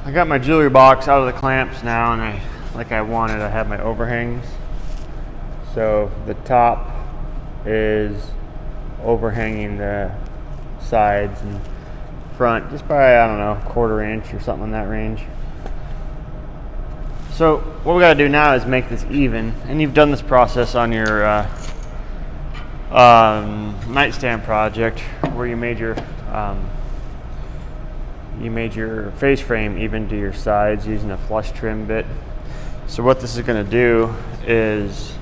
I got my jewelry box out of the clamps now, and like I wanted, I have my overhangs. So the top is overhanging the sides and front just by, I don't know, 1/4 inch or something in that range. So what we got to do now is make this even, and you've done this process on your nightstand project where you made your face frame even to your sides using a flush trim bit. So what this is going to do is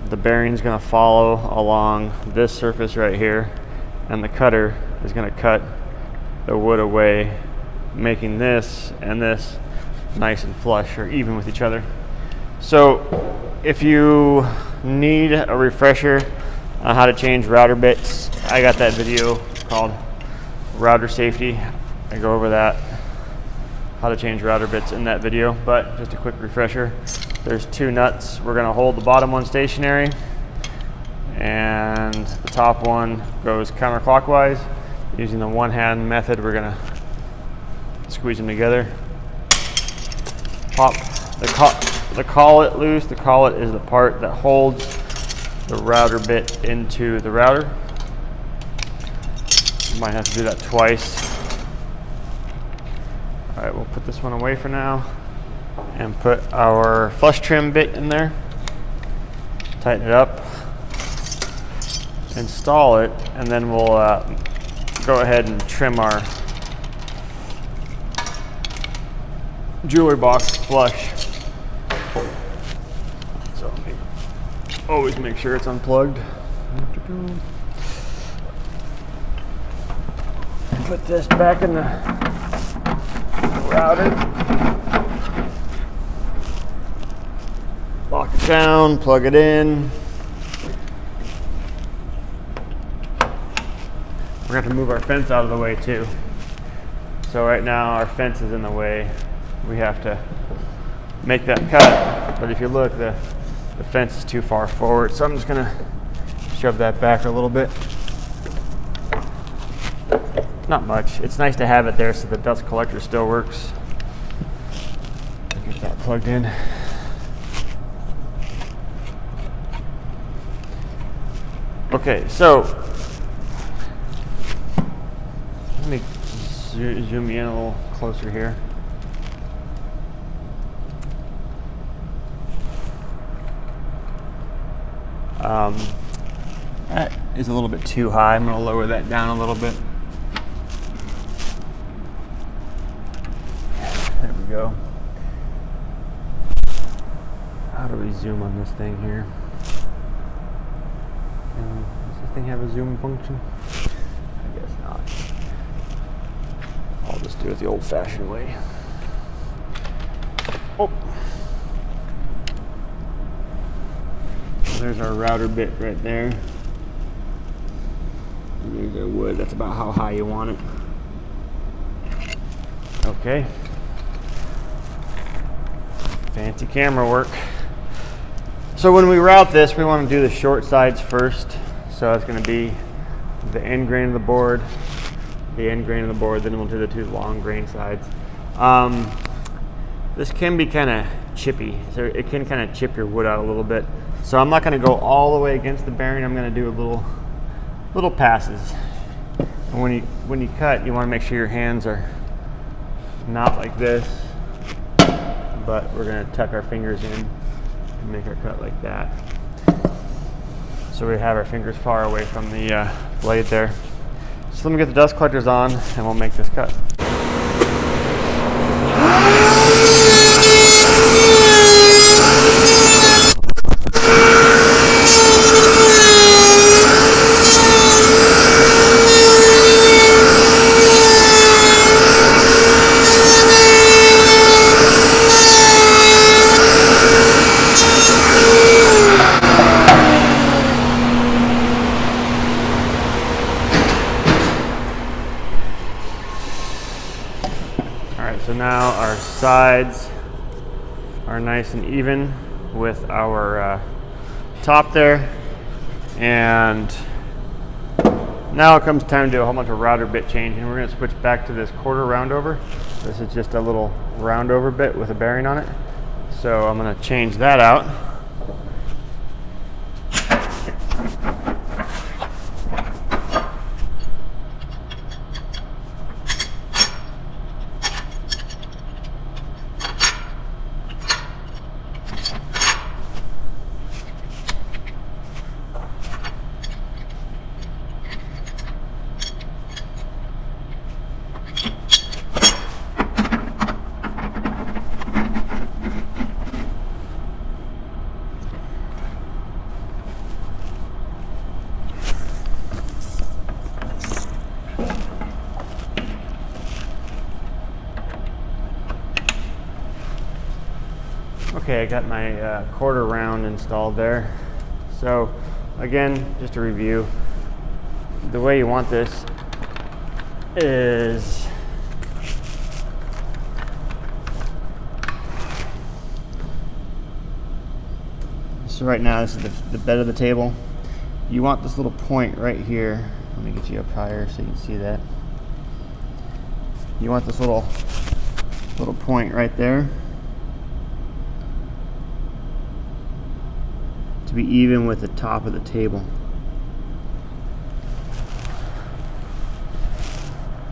the bearing's going to follow along this surface right here, and the cutter is going to cut the wood away, making this and this nice and flush or even with each other. So if you need a refresher on how to change router bits, I got that video called Router Safety. I go over that, how to change router bits in that video, but just a quick refresher. There's 2 nuts. We're gonna hold the bottom one stationary, and the top one goes counterclockwise. Using the one-hand method, we're gonna squeeze them together. Pop the collet loose. The collet is the part that holds the router bit into the router. You might have to do that twice. All right, we'll put this one away for now and put our flush trim bit in there. Tighten it up, install it, and then we'll go ahead and trim our jewelry box flush. So always make sure it's unplugged. Put this back in the router. Lock it down, plug it in. We're going to have to move our fence out of the way too. So right now our fence is in the way. We have to make that cut, but if you look, the fence is too far forward, so I'm just gonna shove that back a little bit. Not much. It's nice to have it there so the dust collector still works. Get that plugged in. Okay, so let me zoom in a little closer here. That is a little bit too high. I'm going to lower that down a little bit. There we go. How do we zoom on this thing here? Does this thing have a zoom function? I guess not. I'll just do it the old-fashioned way. Oh. There's our router bit right there. And there's our wood. That's about how high you want it. Okay. Fancy camera work. So when we route this, we want to do the short sides first. So it's going to be the end grain of the board, then we'll do the 2 long grain sides. This can be kind of chippy, so it can kind of chip your wood out a little bit. So I'm not going to go all the way against the bearing. I'm going to do a little passes. And when you cut, you want to make sure your hands are not like this, but we're going to tuck our fingers in and make our cut like that. So we have our fingers far away from the blade there. So let me get the dust collectors on and we'll make this cut. So now our sides are nice and even with our top there, and now it comes time to do a whole bunch of router bit change, and we're going to switch back to this quarter roundover. This is just a little roundover bit with a bearing on it. So I'm going to change that out. Okay, I got my quarter round installed there. So again, just to review, the way you want this is so right now this is the bed of the table. You want this little point right here. Let me get you up higher so you can see that. You want this little point right there to be even with the top of the table.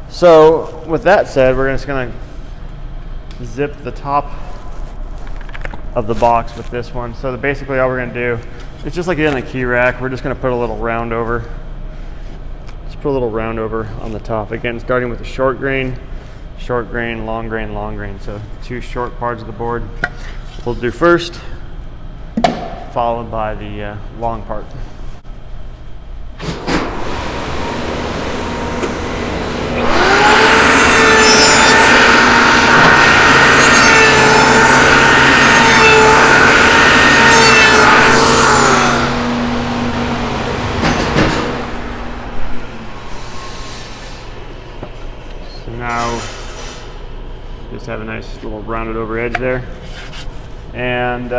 So with that said, we're just gonna zip the top of the box with this one. So basically all we're gonna do, it's just like in the key rack, we're just gonna put a little round over. Just put a little round over on the top. Again, starting with the short grain, long grain, long grain. So two short parts of the board we'll do first, followed by the long part. So now just have a nice little rounded over edge there. And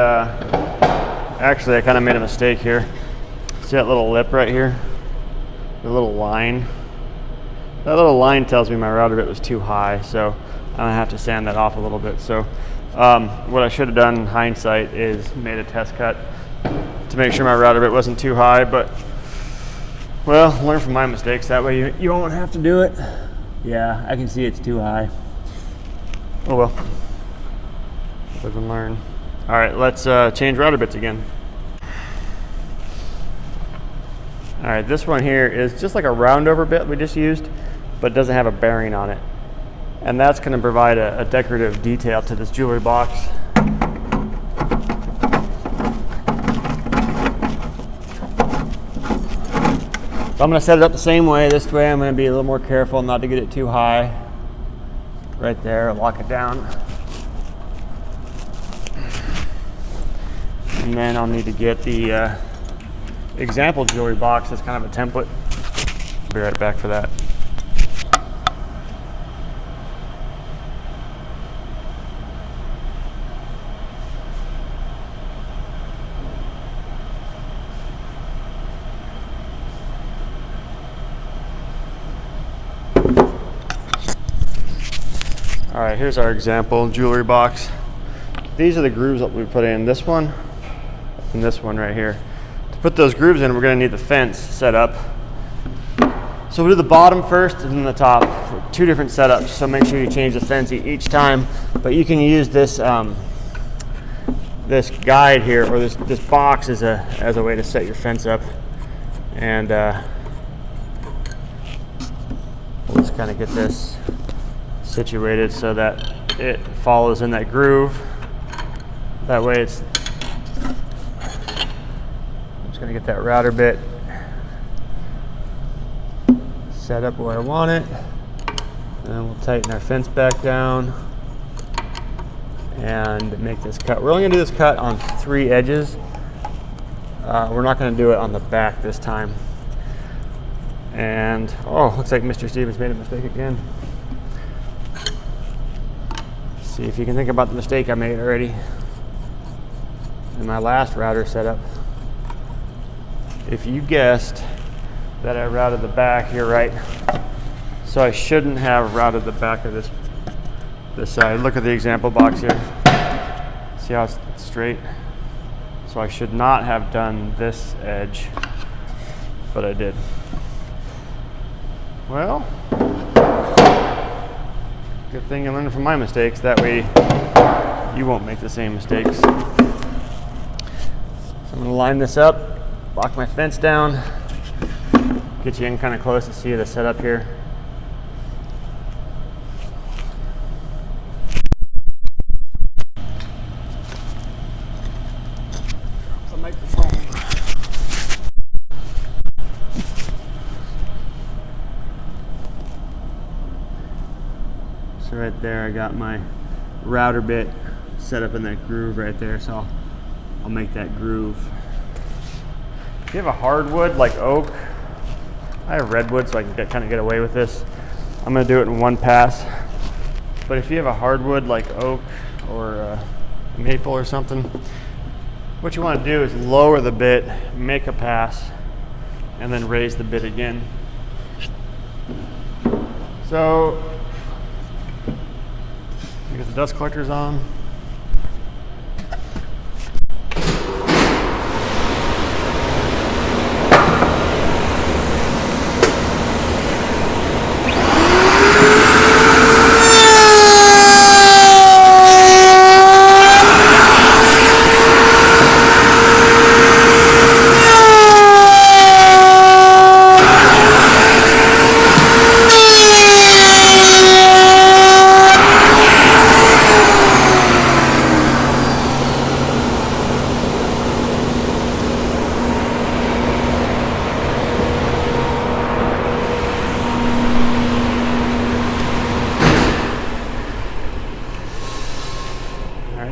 actually, I kind of made a mistake here. See that little lip right here? The little line? That little line tells me my router bit was too high, so I'm gonna have to sand that off a little bit. So what I should have done in hindsight is made a test cut to make sure my router bit wasn't too high, but well, learn from my mistakes. That way you won't have to do it. Yeah, I can see it's too high. Oh well, live and learn. All right, let's change router bits again. All right, this one here is just like a roundover bit we just used, but doesn't have a bearing on it. And that's gonna provide a decorative detail to this jewelry box. So I'm gonna set it up the same way. This way I'm gonna be a little more careful not to get it too high. Right there, lock it down. And then I'll need to get the example jewelry box as kind of a template. I'll be right back for that. All right, here's our example jewelry box. These are the grooves that we put in, this one and this one right here. To put those grooves in, we're gonna need the fence set up. So we'll do the bottom first and then the top. Two different setups, so make sure you change the fence each time. But you can use this this guide here, or this box as a way to set your fence up. And we'll just kind of get this situated so that it follows in that groove. That way it's, I'm just gonna get that router bit set up where I want it. And then we'll tighten our fence back down and make this cut. We're only gonna do this cut on 3 edges. We're not gonna do it on the back this time. And, oh, looks like Mr. Stevens made a mistake again. See if you can think about the mistake I made already in my last router setup. If you guessed that I routed the back. You're right. So I shouldn't have routed the back of this side. Look at the example box here. See how it's straight? So I should not have done this edge, but I did. Well, good thing you learn from my mistakes. That way you won't make the same mistakes. So I'm gonna line this up, lock my fence down, get you in kind of close to see the setup here. The microphone. So right there I got my router bit set up in that groove right there, so I'll make that groove. If you have a hardwood like oak, I have redwood so I can kind of get away with this. I'm gonna do it in one pass. But if you have a hardwood like oak or maple or something, what you want to do is lower the bit, make a pass, and then raise the bit again. So, you get the dust collectors on.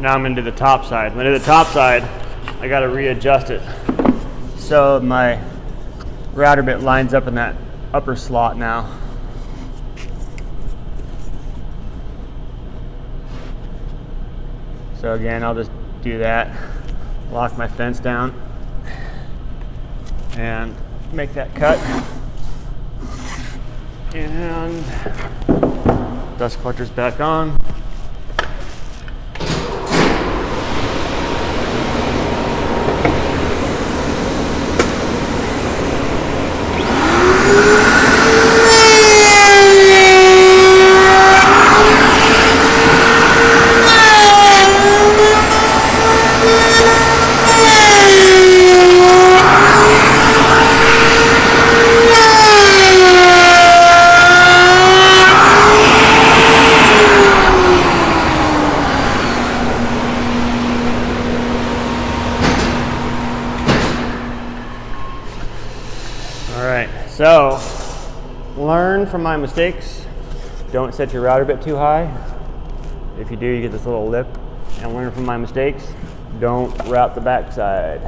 Now I'm gonna do the top side. When I do the top side, I gotta readjust it. So my router bit lines up in that upper slot now. So again, I'll just do that, lock my fence down, and make that cut. And dust collector's back on. So, learn from my mistakes. Don't set your router bit too high. If you do, you get this little lip. And learn from my mistakes. Don't route the backside.